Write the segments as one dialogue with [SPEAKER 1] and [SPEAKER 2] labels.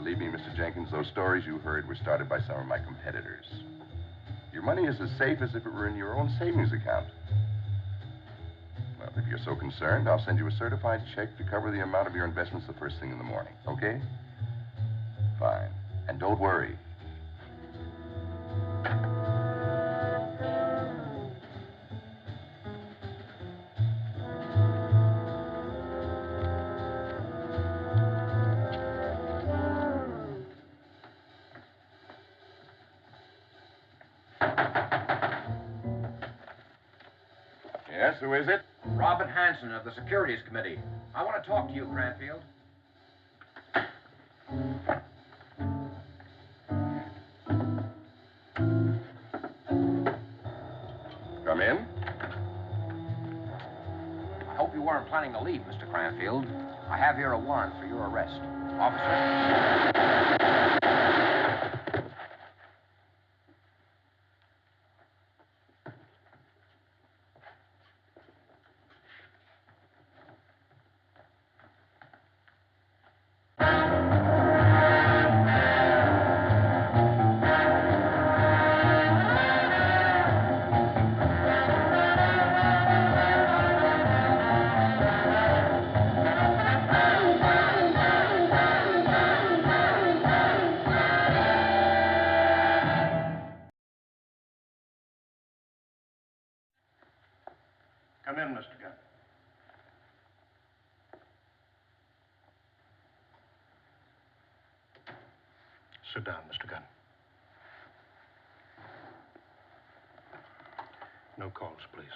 [SPEAKER 1] Believe me, Mr. Jenkins, those stories you heard were started by some of my competitors. Your money is as safe as if it were in your own savings account. Well, if you're so concerned, I'll send you a certified check to cover the amount of your investments the first thing in the morning, okay? Fine. And don't worry. Yes, who is it?
[SPEAKER 2] Robert Hanson of the Securities Committee. I want to talk to you, Cranfield.
[SPEAKER 1] Come in.
[SPEAKER 2] I hope you weren't planning to leave, Mr. Cranfield. I have here a warrant for your arrest. Officer?
[SPEAKER 3] Come in, Mr. Gunn. Sit down, Mr. Gunn. No calls, please.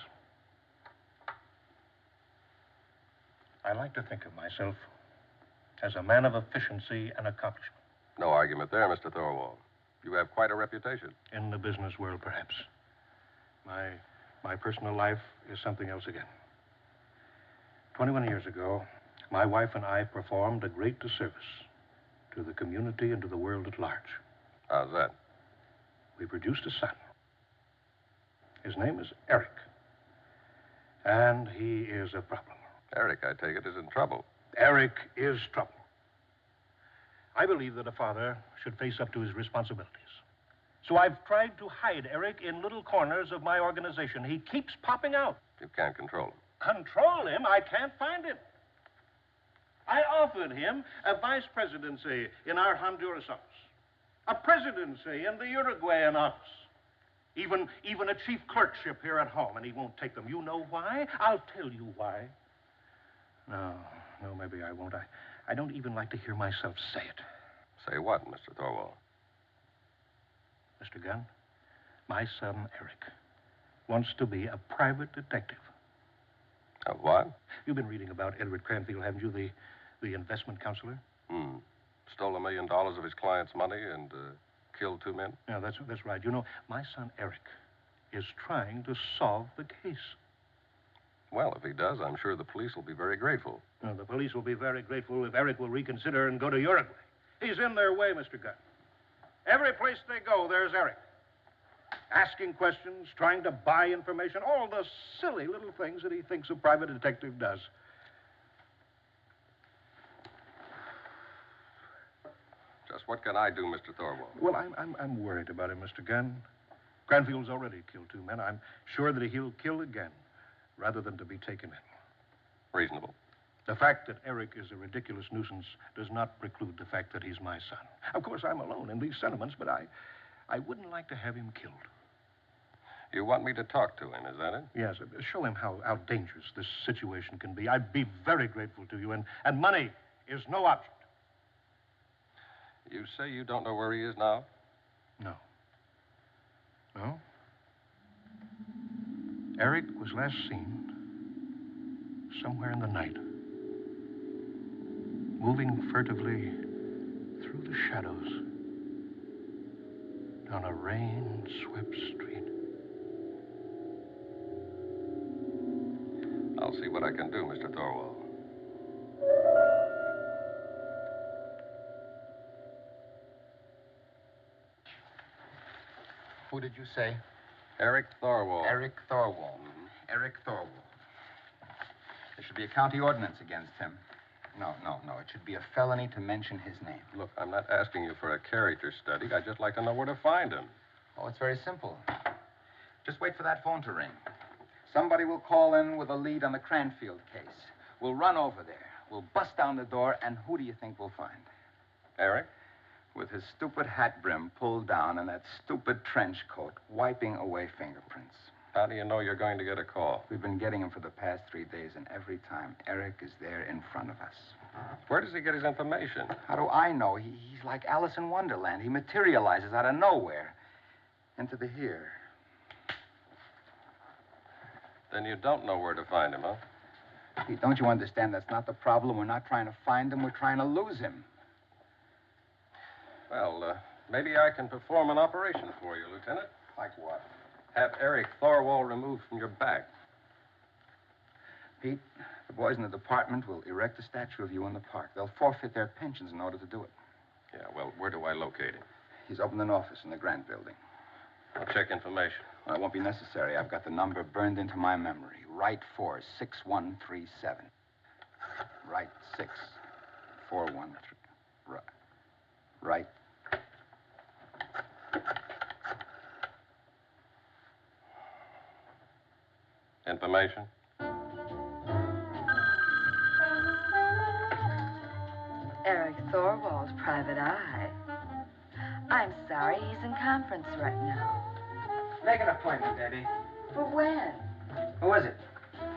[SPEAKER 3] I like to think of myself as a man of efficiency and accomplishment.
[SPEAKER 1] No argument there, Mr. Thorell. You have quite a reputation.
[SPEAKER 3] In the business world, perhaps. My personal life is something else again. 21 years ago, my wife and I performed a great disservice to the community and to the world at large.
[SPEAKER 1] How's that?
[SPEAKER 3] We produced a son. His name is Eric. And he is a problem.
[SPEAKER 1] Eric, I take it, is in trouble.
[SPEAKER 3] Eric is trouble. I believe that a father should face up to his responsibilities. So I've tried to hide Eric in little corners of my organization. He keeps popping out.
[SPEAKER 1] You can't control him.
[SPEAKER 3] Control him? I can't find him. I offered him a vice presidency in our Honduras office, a presidency in the Uruguayan office, even a chief clerkship here at home, and he won't take them. You know why? I'll tell you why. No, maybe I won't. I don't even like to hear myself say it.
[SPEAKER 1] Say what, Mr. Thorell?
[SPEAKER 3] Mr. Gunn, my son, Eric, wants to be a private detective.
[SPEAKER 1] What?
[SPEAKER 3] You've been reading about Edward Cranfield, haven't you, the investment counselor?
[SPEAKER 1] Stole $1 million of his client's money and killed 2 men?
[SPEAKER 3] Yeah, that's right. You know, my son, Eric, is trying to solve the case.
[SPEAKER 1] Well, if he does, I'm sure the police will be very grateful.
[SPEAKER 3] No, the police will be very grateful if Eric will reconsider and go to Uruguay. He's in their way, Mr. Gunn. Every place they go, there's Eric. Asking questions, trying to buy information, all the silly little things that he thinks a private detective does.
[SPEAKER 1] Just what can I do, Mr. Thorell?
[SPEAKER 3] Well, I'm worried about him, Mr. Gunn. Cranfield's already killed 2 men. I'm sure that he'll kill again, rather than to be taken in.
[SPEAKER 1] Reasonable.
[SPEAKER 3] The fact that Eric is a ridiculous nuisance does not preclude the fact that he's my son. Of course, I'm alone in these sentiments, but I wouldn't like to have him killed.
[SPEAKER 1] You want me to talk to him, is that it?
[SPEAKER 3] Yes, show him how dangerous this situation can be. I'd be very grateful to you, and money is no object.
[SPEAKER 1] You say you don't know where he is now?
[SPEAKER 3] No. No? Eric was last seen somewhere in the night, moving furtively through the shadows down a rain-swept street.
[SPEAKER 1] I'll see what I can do, Mr. Thorell.
[SPEAKER 4] Who did you say?
[SPEAKER 1] Eric Thorell.
[SPEAKER 4] Eric Thorell. Eric Thorell. There should be a county ordinance against him. No. It should be a felony to mention his name.
[SPEAKER 5] Look, I'm not asking you for a character study. I'd just like to know where to find him.
[SPEAKER 4] Oh, it's very simple. Just wait for that phone to ring. Somebody will call in with a lead on the Cranfield case. We'll run over there. We'll bust down the door, and who do you think we'll find?
[SPEAKER 5] Eric?
[SPEAKER 4] With his stupid hat brim pulled down and that stupid trench coat, wiping away fingerprints.
[SPEAKER 5] How do you know you're going to get a call?
[SPEAKER 4] We've been getting him for the past 3 days, and every time, Eric is there in front of us.
[SPEAKER 5] Where does he get his information?
[SPEAKER 4] How do I know? He's like Alice in Wonderland. He materializes out of nowhere into the here.
[SPEAKER 5] Then you don't know where to find him, huh?
[SPEAKER 4] Pete, don't you understand that's not the problem? We're not trying to find him. We're trying to lose him.
[SPEAKER 5] Well, maybe I can perform an operation for you, Lieutenant.
[SPEAKER 4] Like what?
[SPEAKER 5] Have Eric Thorell removed from your back.
[SPEAKER 4] Pete, the boys in the department will erect a statue of you in the park. They'll forfeit their pensions in order to do it.
[SPEAKER 5] Yeah, well, where do I locate him?
[SPEAKER 4] He's opened an office in the Grant building.
[SPEAKER 5] I'll check information.
[SPEAKER 4] Well, it won't be necessary. I've got the number burned into my memory. Right 46137. Right 6413. Right.
[SPEAKER 5] Information?
[SPEAKER 6] Eric Thorwald's private eye. I'm sorry, he's in conference right now.
[SPEAKER 7] Make an appointment, Debbie.
[SPEAKER 6] For when?
[SPEAKER 7] Who is it?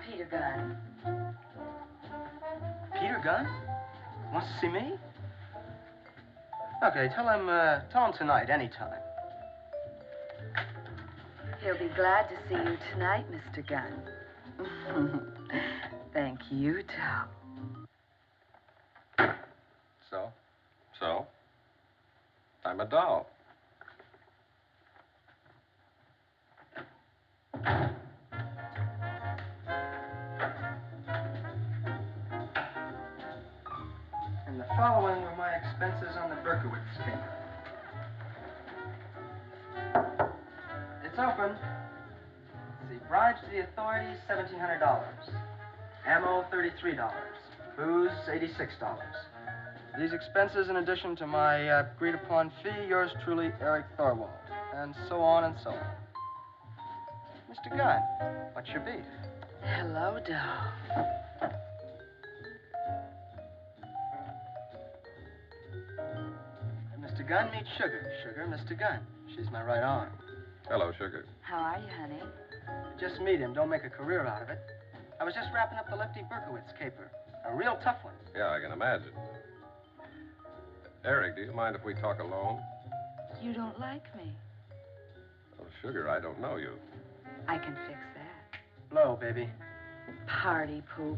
[SPEAKER 6] Peter Gunn.
[SPEAKER 7] Peter Gunn? Wants to see me? Okay, tell him tonight, anytime.
[SPEAKER 6] He'll be glad to see you tonight, Mr. Gunn. Thank you, Tom.
[SPEAKER 5] So? I'm a doll.
[SPEAKER 7] And the following were my expenses on the Berkowitz scheme. It's open. Let's see, bribes to the authorities, $1,700. Ammo, $33. Booze, $86. These expenses in addition to my agreed-upon fee, yours truly, Eric Thorwald. And so on and so on. Mr. Gunn, what's your beef?
[SPEAKER 6] Hello, doll.
[SPEAKER 7] Mr. Gunn, meet Sugar. Sugar, Mr. Gunn. She's my right arm.
[SPEAKER 5] Hello, Sugar.
[SPEAKER 6] How are you, honey?
[SPEAKER 7] Just meet him. Don't make a career out of it. I was just wrapping up the Lefty Berkowitz caper. A real tough one.
[SPEAKER 5] Yeah, I can imagine. Eric, do you mind if we talk alone?
[SPEAKER 6] You don't like me.
[SPEAKER 5] Oh, Sugar, I don't know you.
[SPEAKER 6] I can fix that.
[SPEAKER 7] Blow, baby.
[SPEAKER 6] Party poop.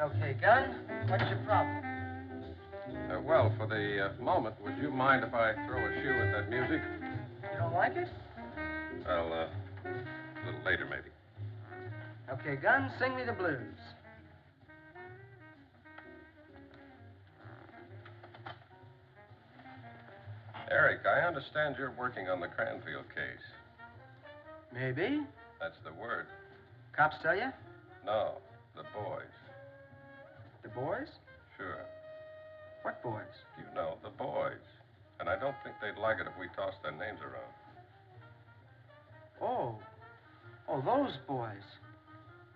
[SPEAKER 7] Okay, Gunn, what's your problem?
[SPEAKER 5] Well, for the moment, would you mind if I throw a shoe at that music?
[SPEAKER 7] You don't like it?
[SPEAKER 5] Well, a little later, maybe.
[SPEAKER 7] Okay, Gunn, sing me the blues.
[SPEAKER 5] Eric, I understand you're working on the Cranfield case.
[SPEAKER 7] Maybe.
[SPEAKER 5] That's the word.
[SPEAKER 7] Cops tell you?
[SPEAKER 5] No, the boys.
[SPEAKER 7] The boys?
[SPEAKER 5] Sure.
[SPEAKER 7] What boys?
[SPEAKER 5] You know, the boys. And I don't think they'd like it if we tossed their names around.
[SPEAKER 7] Oh, those boys.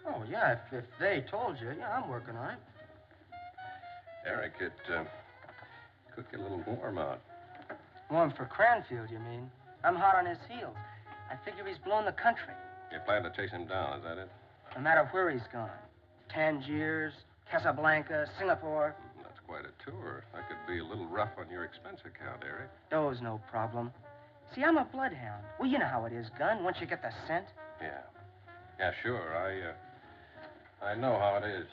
[SPEAKER 7] Oh, yeah, if they told you, yeah, I'm working on it.
[SPEAKER 5] Eric, it could get a little warm out.
[SPEAKER 7] Warm for Cranfield, you mean? I'm hot on his heels. I figure he's blown the country.
[SPEAKER 5] You plan to chase him down, is that it?
[SPEAKER 7] No matter where he's gone. Tangiers, Casablanca, Singapore.
[SPEAKER 5] That's quite a tour. That could be a little rough on your expense account, Eric.
[SPEAKER 7] Those no problem. See, I'm a bloodhound. Well, you know how it is, Gunn, once you get the scent.
[SPEAKER 5] Yeah. Yeah, sure. I know how it is.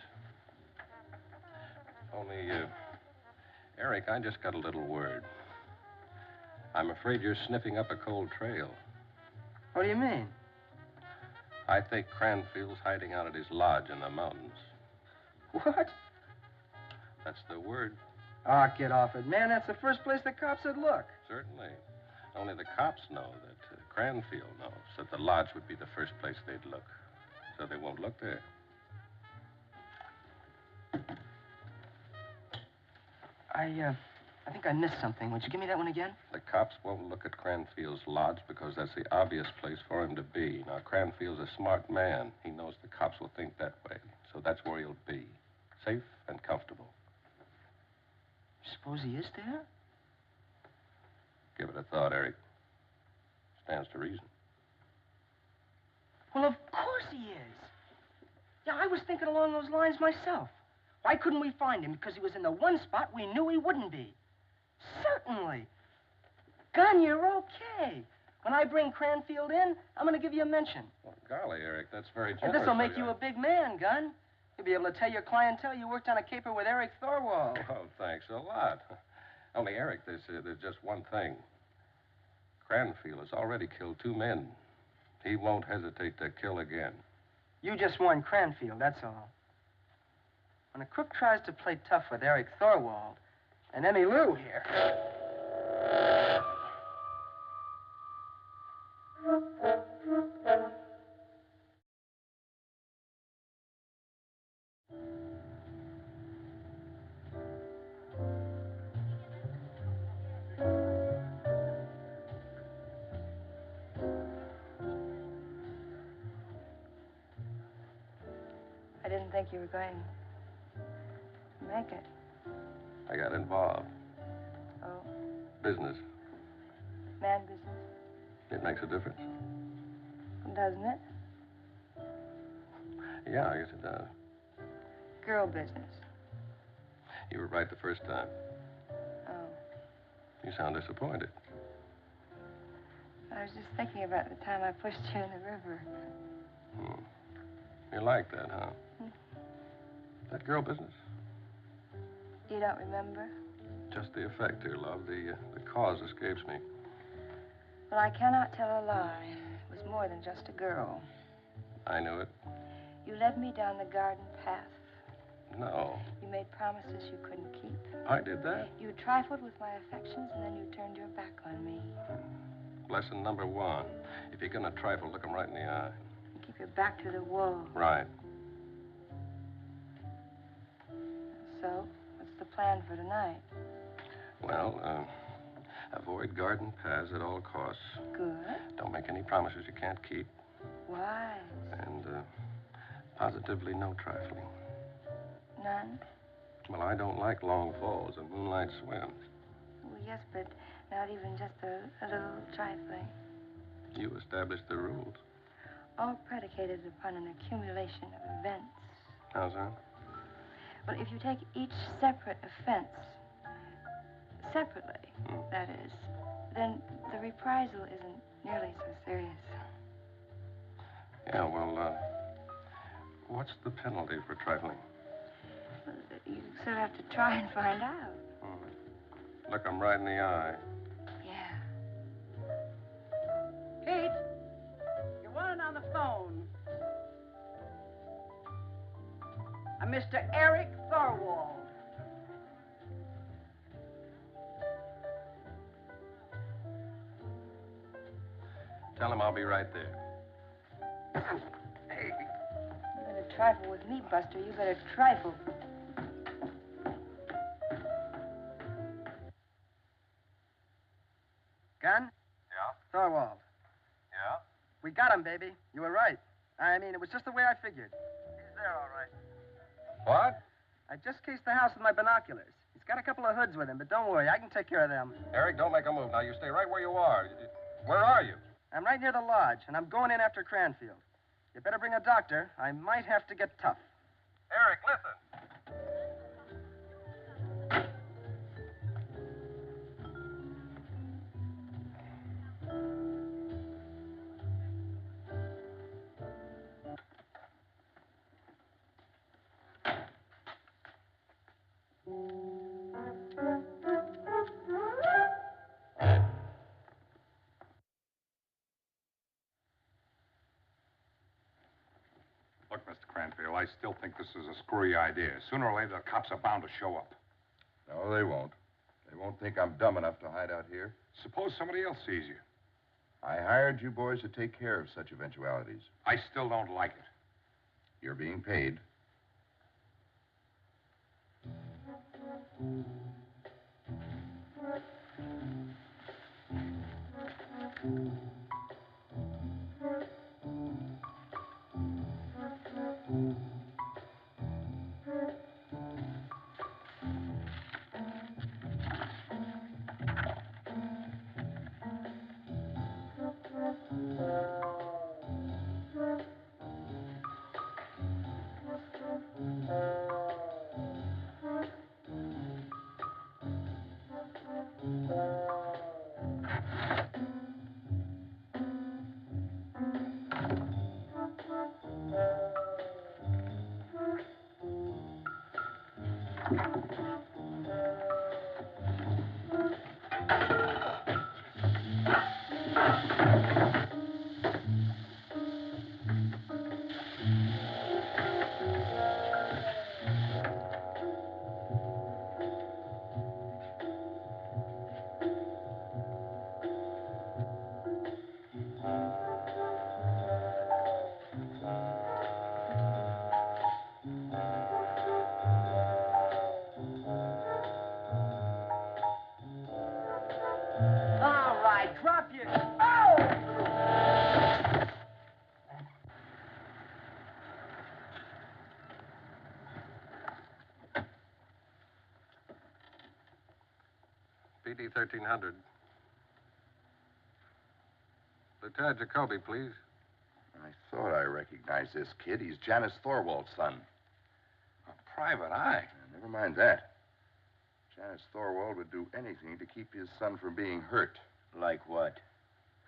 [SPEAKER 5] Only, Eric, I just got a little word. I'm afraid you're sniffing up a cold trail.
[SPEAKER 7] What do you mean?
[SPEAKER 5] I think Cranfield's hiding out at his lodge in the mountains.
[SPEAKER 7] What?
[SPEAKER 5] That's the word.
[SPEAKER 7] Oh, get off it. Man, that's the first place the cops would look.
[SPEAKER 5] Certainly. Only the cops know that Cranfield knows that the lodge would be the first place they'd look. So they won't look there.
[SPEAKER 7] I think I missed something. Would you give me that one again?
[SPEAKER 5] The cops won't look at Cranfield's lodge because that's the obvious place for him to be. Now, Cranfield's a smart man. He knows the cops will think that way. So that's where he'll be. Safe and comfortable.
[SPEAKER 7] You suppose he is there?
[SPEAKER 5] Give it a thought, Eric. Stands to reason.
[SPEAKER 7] Well, of course he is. Yeah, I was thinking along those lines myself. Why couldn't we find him? Because he was in the one spot we knew he wouldn't be. Certainly. Gunn, you're okay. When I bring Cranfield in, I'm going to give you a mention.
[SPEAKER 5] Well, golly, Eric, that's very generous.
[SPEAKER 7] And this will make
[SPEAKER 5] of
[SPEAKER 7] you a big man, Gunn. You'll be able to tell your clientele you worked on a caper with Eric Thorell.
[SPEAKER 5] Oh, thanks a lot. Only, Eric, there's just one thing. Cranfield has already killed 2 men. He won't hesitate to kill again.
[SPEAKER 7] You just warned Cranfield, that's all. When a crook tries to play tough with Eric Thorwald and Emmy Lou here.
[SPEAKER 6] I didn't think you were going to make it.
[SPEAKER 5] I got involved.
[SPEAKER 6] Oh,
[SPEAKER 5] Business.
[SPEAKER 6] man business,
[SPEAKER 5] It makes a difference.
[SPEAKER 6] doesn't it?
[SPEAKER 5] Yeah, I guess it does.
[SPEAKER 6] Girl business.
[SPEAKER 5] You were right the first time.
[SPEAKER 6] Oh,
[SPEAKER 5] You sound disappointed.
[SPEAKER 6] I was just thinking about the time I pushed you in the river.
[SPEAKER 5] You like that, huh? That girl business?
[SPEAKER 6] You don't remember?
[SPEAKER 5] Just the effect, dear love. The cause escapes me.
[SPEAKER 6] Well, I cannot tell a lie. It was more than just a girl.
[SPEAKER 5] I knew it.
[SPEAKER 6] You led me down the garden path.
[SPEAKER 5] No.
[SPEAKER 6] You made promises you couldn't keep.
[SPEAKER 5] I did that?
[SPEAKER 6] You trifled with my affections, and then you turned your back on me.
[SPEAKER 5] Lesson number 1. If you're gonna trifle, look 'em right in the eye.
[SPEAKER 6] You keep your back to the wall.
[SPEAKER 5] Right.
[SPEAKER 6] So, what's the plan for tonight?
[SPEAKER 5] Well, avoid garden paths at all costs.
[SPEAKER 6] Good.
[SPEAKER 5] Don't make any promises you can't keep.
[SPEAKER 6] Wise.
[SPEAKER 5] And, positively no trifling.
[SPEAKER 6] None?
[SPEAKER 5] Well, I don't like long falls and moonlight swims.
[SPEAKER 6] Well, yes, but not even just a little trifling.
[SPEAKER 5] You established the rules.
[SPEAKER 6] All predicated upon an accumulation of events.
[SPEAKER 5] How's that?
[SPEAKER 6] Well, if you take each separate offense separately, that is, then the reprisal isn't nearly so serious.
[SPEAKER 5] Yeah, well, what's the penalty for trifling?
[SPEAKER 6] Well, you sort of have to try and find out.
[SPEAKER 5] Look 'em right in the eye.
[SPEAKER 6] Yeah.
[SPEAKER 8] Pete, you're wanted on the phone. I'm Mr. Eric Thorwald.
[SPEAKER 5] Tell him I'll be right there.
[SPEAKER 6] You're going to trifle with me, Buster. You better trifle.
[SPEAKER 7] Gunn?
[SPEAKER 9] Yeah?
[SPEAKER 7] Thorwald.
[SPEAKER 9] Yeah?
[SPEAKER 7] We got him, baby. You were right. I mean, it was just the way I figured. He's there, all right.
[SPEAKER 5] What?
[SPEAKER 7] I just cased the house with my binoculars. He's got a couple of hoods with him, but don't worry, I can take care of them.
[SPEAKER 5] Eric, don't make a move. Now, you stay right where you are. Where are you?
[SPEAKER 7] I'm right near the lodge, and I'm going in after Cranfield. You better bring a doctor. I might have to get tough.
[SPEAKER 9] Eric, listen. Look, Mr. Cranfield, I still think this is a screwy idea. Sooner or later, the cops are bound to show up.
[SPEAKER 1] No, they won't. They won't think I'm dumb enough to hide out here.
[SPEAKER 9] Suppose somebody else sees you.
[SPEAKER 1] I hired you boys to take care of such eventualities.
[SPEAKER 9] I still don't like it.
[SPEAKER 1] You're being paid.
[SPEAKER 8] All right, drop your... Oh!
[SPEAKER 5] PD 1300. Lieutenant Jacoby, please.
[SPEAKER 1] I thought I recognized this kid. He's Janice Thorwald's son.
[SPEAKER 9] A private eye.
[SPEAKER 1] Never mind that. Janice Thorwald would do anything to keep his son from being hurt.
[SPEAKER 10] Like what?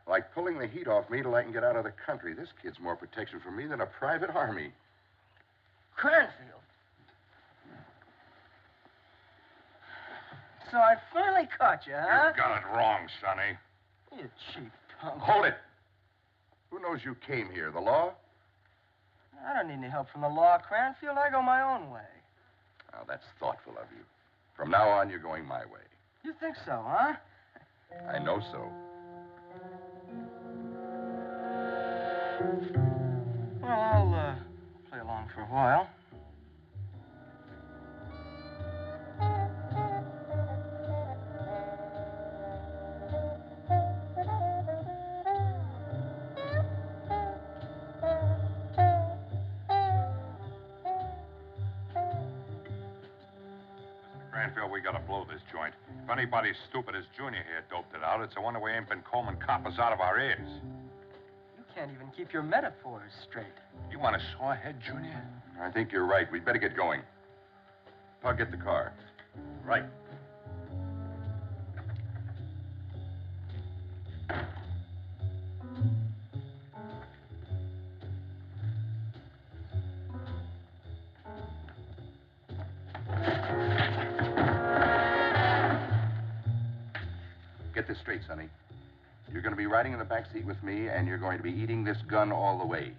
[SPEAKER 1] Like pulling the heat off me till I can get out of the country. This kid's more protection for me than a private army.
[SPEAKER 7] Cranfield. So I finally caught you, huh?
[SPEAKER 9] You got it wrong, Sonny.
[SPEAKER 7] You cheap punk.
[SPEAKER 1] Hold it. Who knows you came here? The law?
[SPEAKER 7] I don't need any help from the law, Cranfield. I go my own way.
[SPEAKER 1] Oh, that's thoughtful of you. From now on, you're going my way.
[SPEAKER 7] You think so, huh?
[SPEAKER 1] I know so.
[SPEAKER 7] Well, I'll play along for a while.
[SPEAKER 9] Cranfield, we gotta blow this joint. If anybody as stupid as Junior here doped it out, it's a wonder we ain't been combing coppers out of our ears.
[SPEAKER 7] You can't even keep your metaphors straight.
[SPEAKER 9] You want a sawhead, Junior?
[SPEAKER 1] I think you're right. We'd better get going. Pug, get the car.
[SPEAKER 3] Right.
[SPEAKER 1] Get this straight, Sonny. You're going to be riding in the back seat with me, and you're going to be eating this gun all the way.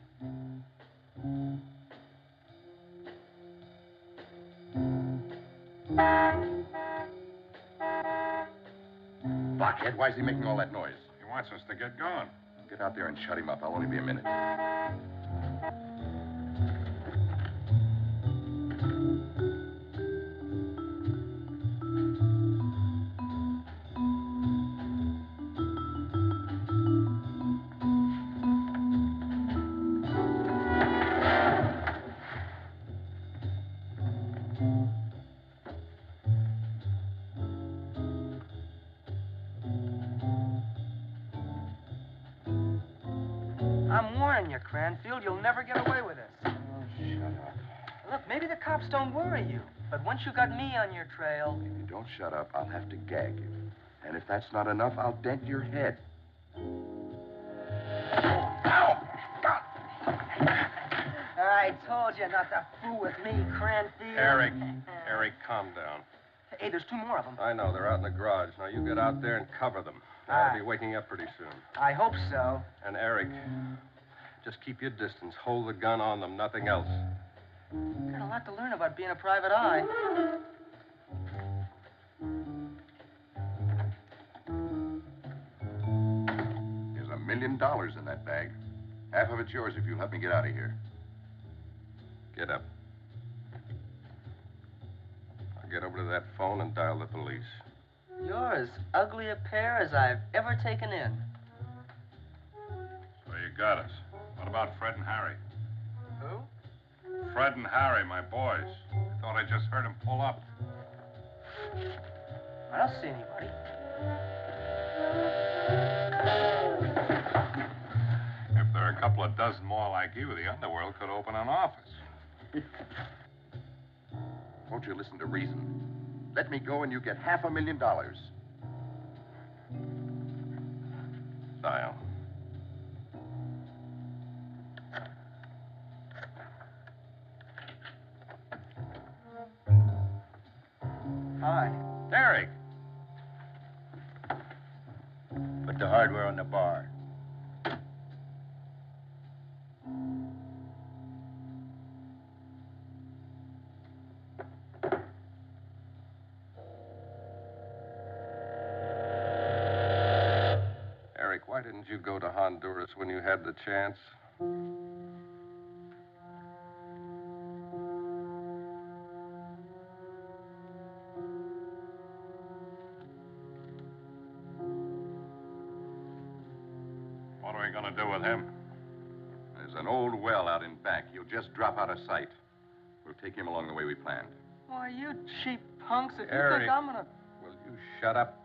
[SPEAKER 1] Blockhead, why is he making all that noise?
[SPEAKER 9] He wants us to get going.
[SPEAKER 1] Get out there and shut him up. I'll only be a minute.
[SPEAKER 7] I'm warning you, Cranfield. You'll never get away with this.
[SPEAKER 1] Oh, shut up.
[SPEAKER 7] Look, maybe the cops don't worry you, but once you got me on your trail...
[SPEAKER 1] If you don't shut up, I'll have to gag you. And if that's not enough, I'll dent your head. Ow!
[SPEAKER 7] I told you not to fool with me, Cranfield.
[SPEAKER 5] Eric, calm down.
[SPEAKER 7] Hey, there's two more of them.
[SPEAKER 5] I know, they're out in the garage. Now you get out there and cover them. They'll be waking up pretty soon.
[SPEAKER 7] I hope so.
[SPEAKER 5] And Eric, just keep your distance. Hold the gun on them, nothing else.
[SPEAKER 7] Got a lot to learn about being a private eye.
[SPEAKER 1] There's $1 million in that bag. Half of it's yours if you'll help me get out of here.
[SPEAKER 5] Get up. I'll get over to that phone and dial the police.
[SPEAKER 7] You're as ugly a pair as I've ever taken in.
[SPEAKER 9] So you got us. What about Fred and Harry?
[SPEAKER 7] Who?
[SPEAKER 9] Fred and Harry, my boys. I thought I just heard them pull up.
[SPEAKER 7] I don't see anybody.
[SPEAKER 9] If there are a couple of dozen more like you, the underworld could open an office.
[SPEAKER 1] Won't you listen to reason? Let me go and you get $500,000.
[SPEAKER 5] Dial.
[SPEAKER 7] Hi.
[SPEAKER 9] Derek!
[SPEAKER 10] Put the hardware on the bar.
[SPEAKER 5] Eric, why didn't you go to Honduras when you had the chance?
[SPEAKER 9] What are we going to do with him?
[SPEAKER 1] There's an old well out in back. He'll just drop out of sight. We'll take him along the way we planned.
[SPEAKER 7] Why, you cheap punks, if you
[SPEAKER 5] Eric.
[SPEAKER 7] think I'm gonna...
[SPEAKER 5] Will you shut up?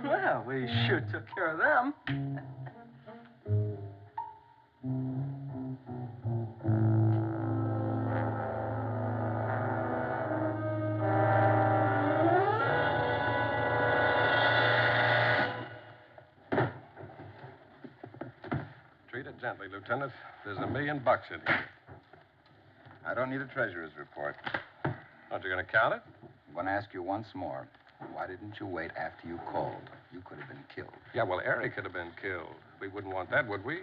[SPEAKER 7] Well, we sure took care of them.
[SPEAKER 5] Treat it gently, Lieutenant. There's $1 million in here.
[SPEAKER 4] I don't need a treasurer's report.
[SPEAKER 5] Aren't you going to count it?
[SPEAKER 4] I'm going to ask you once more. Why didn't you wait after you called? You could have been killed.
[SPEAKER 5] Yeah, well, Eric could have been killed. We wouldn't want that, would we?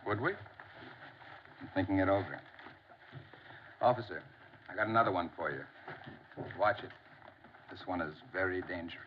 [SPEAKER 5] Would we?
[SPEAKER 4] I'm thinking it over. Officer, I got another one for you. Watch it. This one is very dangerous.